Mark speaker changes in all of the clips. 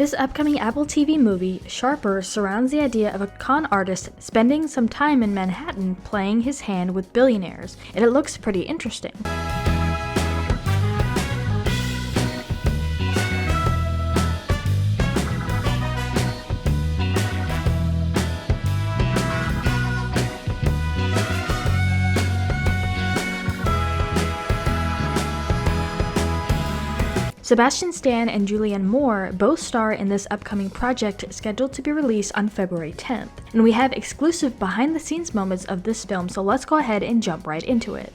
Speaker 1: This upcoming Apple TV movie, Sharper, surrounds the idea of a con artist spending some time in Manhattan playing his hand with billionaires, and it looks pretty interesting. Sebastian Stan and Julianne Moore both star in this upcoming project scheduled to be released on February 10th, and we have exclusive behind-the-scenes moments of this film, so let's go ahead and jump right into it.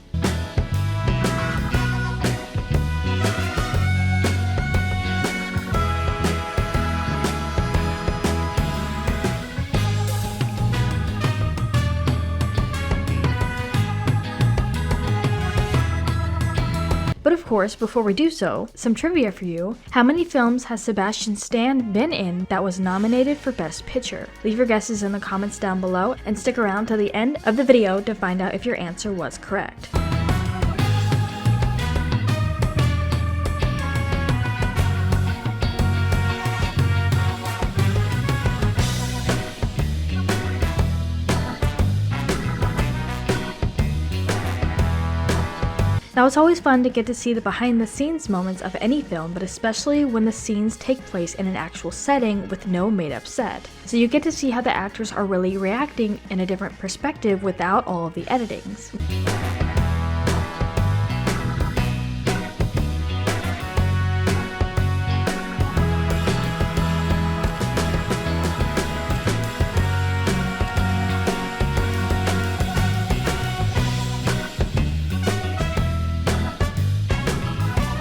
Speaker 1: But of course, before we do so, some trivia for you. How many films has Sebastian Stan been in that was nominated for Best Picture? Leave your guesses in the comments down below and stick around to the end of the video to find out if your answer was correct. Now, it's always fun to get to see the behind-the-scenes moments of any film, but especially when the scenes take place in an actual setting with no made-up set. So you get to see how the actors are really reacting in a different perspective without all of the editings.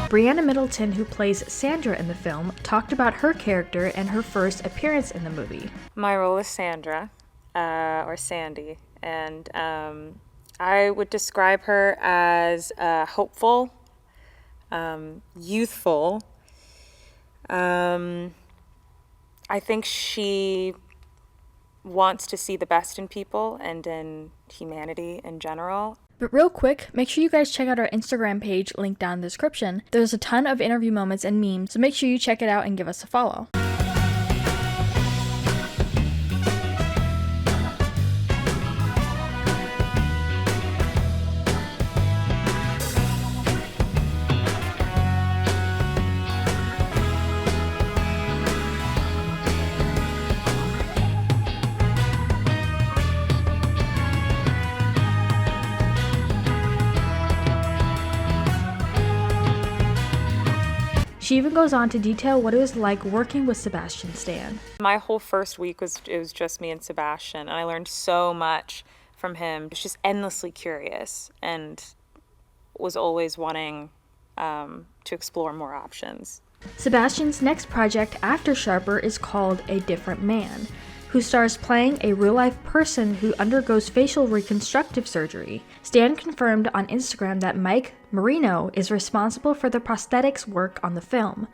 Speaker 1: Briana Middleton, who plays Sandra in the film, talked about her character and her first appearance in the movie.
Speaker 2: My role is Sandra, or Sandy, and I would describe her as hopeful, youthful. I think she wants to see the best in people and in humanity in general.
Speaker 1: But real quick, make sure you guys check out our Instagram page linked down in the description. There's a ton of interview moments and memes, so make sure you check it out and give us a follow. She even goes on to detail what it was like working with Sebastian Stan.
Speaker 2: My whole first week was just me and Sebastian, and I learned so much from him. He was just endlessly curious and was always wanting to explore more options.
Speaker 1: Sebastian's next project after Sharper is called A Different Man, who stars playing a real-life person who undergoes facial reconstructive surgery. Stan confirmed on Instagram that Mike Marino is responsible for the prosthetics work on the film.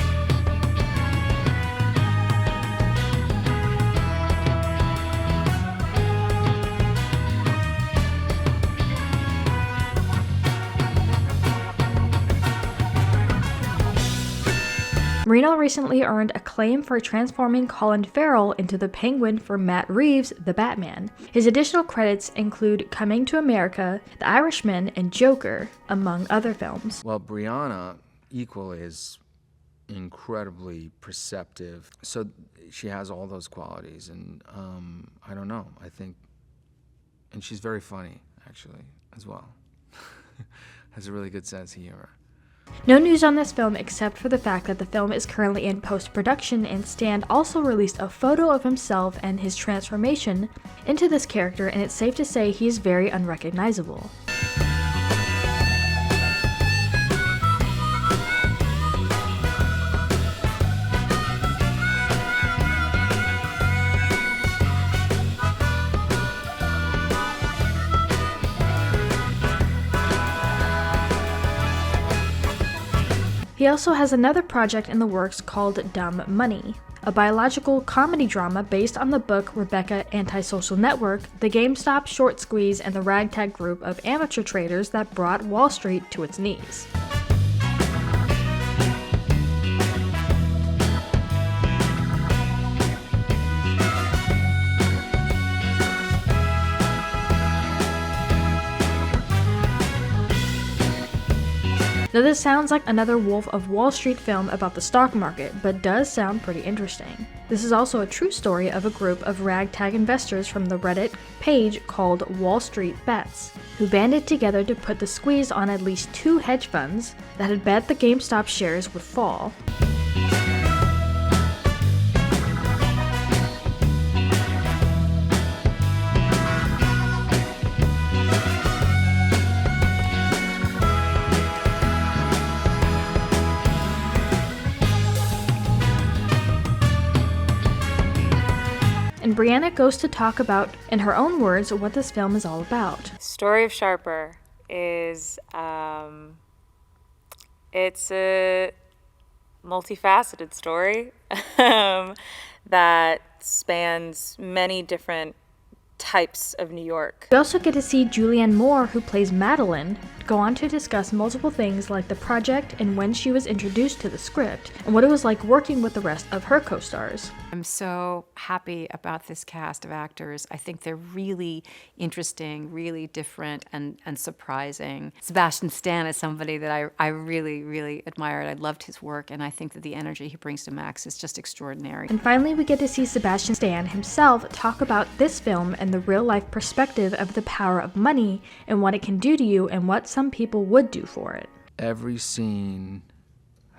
Speaker 1: Marino recently earned acclaim for transforming Colin Farrell into the Penguin for Matt Reeves' The Batman. His additional credits include Coming to America, The Irishman, and Joker, among other films.
Speaker 3: Well, Briana equally is incredibly perceptive, so she has all those qualities, and I don't know, I think, and she's very funny, actually, as well. Has a really good sense of humor.
Speaker 1: No news on this film except for the fact that the film is currently in post-production, and Stan also released a photo of himself and his transformation into this character, and it's safe to say he is very unrecognizable. He also has another project in the works called Dumb Money, a biological comedy drama based on the book Rebecca Antisocial Network, the GameStop short squeeze, and the ragtag group of amateur traders that brought Wall Street to its knees. Now this sounds like another Wolf of Wall Street film about the stock market, but does sound pretty interesting. This is also a true story of a group of ragtag investors from the Reddit page called Wall Street Bets, who banded together to put the squeeze on at least 2 hedge funds that had bet the GameStop shares would fall. And Briana goes to talk about, in her own words, what this film is all about.
Speaker 2: Story of Sharper is, it's a multifaceted story that spans many different types of New York.
Speaker 1: We also get to see Julianne Moore, who plays Madeline, go on to discuss multiple things like the project and when she was introduced to the script, and what it was like working with the rest of her co-stars.
Speaker 4: I'm so happy about this cast of actors. I think they're really interesting, really different, and surprising. Sebastian Stan is somebody that I really, really admired. I loved his work, and I think that the energy he brings to Max is just extraordinary.
Speaker 1: And finally, we get to see Sebastian Stan himself talk about this film and the real-life perspective of the power of money and what it can do to you and what some people would do for it.
Speaker 3: Every scene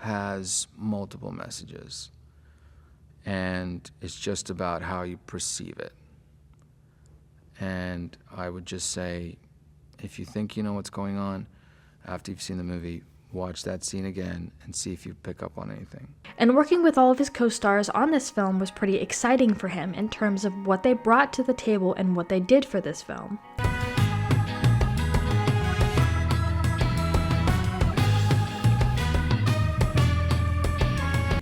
Speaker 3: has multiple messages, and it's just about how you perceive it. And I would just say, if you think you know what's going on, after you've seen the movie, watch that scene again and see if you pick up on anything.
Speaker 1: And working with all of his co-stars on this film was pretty exciting for him in terms of what they brought to the table and what they did for this film.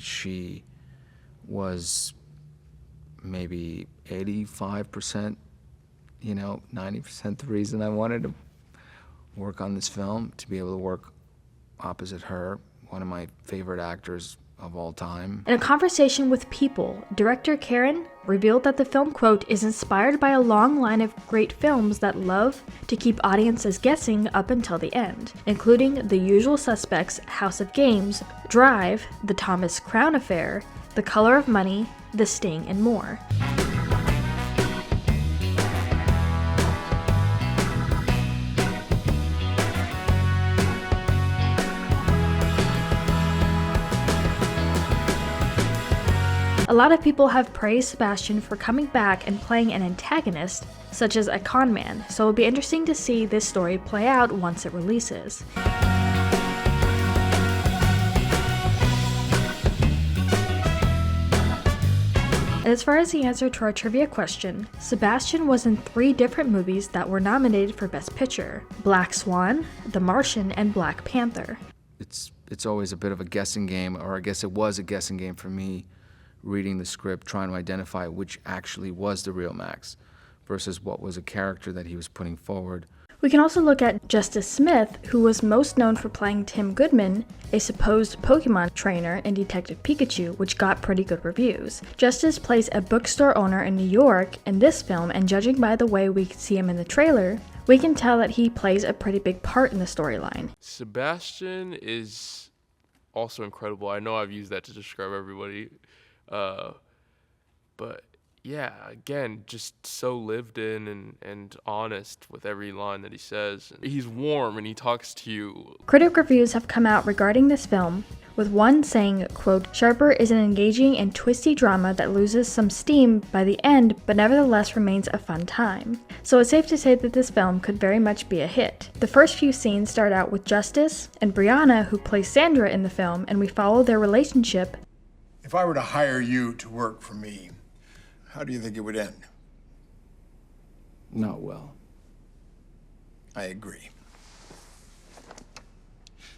Speaker 3: She was maybe 85%, 90% the reason I wanted to work on this film, to be able to work opposite her, one of my favorite actors of all time.
Speaker 1: In a conversation with People, director Caron revealed that the film, quote, is inspired by a long line of great films that love to keep audiences guessing up until the end, including The Usual Suspects, House of Games, Drive, The Thomas Crown Affair, The Color of Money, The Sting, and more. A lot of people have praised Sebastian for coming back and playing an antagonist, such as a con man, so it'll be interesting to see this story play out once it releases. And as far as the answer to our trivia question, Sebastian was in 3 different movies that were nominated for Best Picture: Black Swan, The Martian, and Black Panther.
Speaker 3: It's always a bit of a guessing game, or I guess it was a guessing game for me, reading the script, trying to identify which actually was the real Max versus what was a character that he was putting forward.
Speaker 1: We can also look at Justice Smith, who was most known for playing Tim Goodman, a supposed Pokemon trainer in Detective Pikachu, which got pretty good reviews. Justice plays a bookstore owner in New York in this film, and judging by the way we see him in the trailer, we can tell that he plays a pretty big part in the storyline.
Speaker 5: Sebastian is also incredible. I know I've used that to describe everybody. But yeah, again, just so lived in and honest with every line that he says. He's warm and he talks to you.
Speaker 1: Critic reviews have come out regarding this film, with one saying, quote, Sharper is an engaging and twisty drama that loses some steam by the end, but nevertheless remains a fun time. So it's safe to say that this film could very much be a hit. The first few scenes start out with Justice and Briana, who plays Sandra in the film, and we follow their relationship.
Speaker 6: If I were to hire you to work for me, how do you think it would end?
Speaker 3: Not well.
Speaker 6: I agree.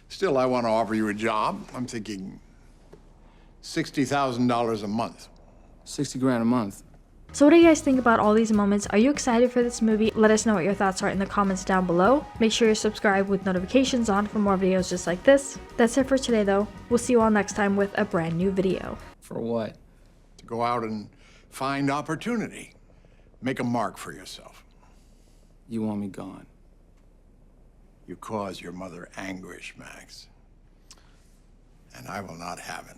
Speaker 6: Still, I want to offer you a job. I'm thinking $60,000 a month.
Speaker 3: 60 grand a month.
Speaker 1: So what do you guys think about all these moments? Are you excited for this movie? Let us know what your thoughts are in the comments down below. Make sure you're subscribed with notifications on for more videos just like this. That's it for today though. We'll see you all next time with a brand new video.
Speaker 3: For what?
Speaker 6: To go out and find opportunity. Make a mark for yourself.
Speaker 3: You want me gone?
Speaker 6: You cause your mother anguish, Max. and I will not have it.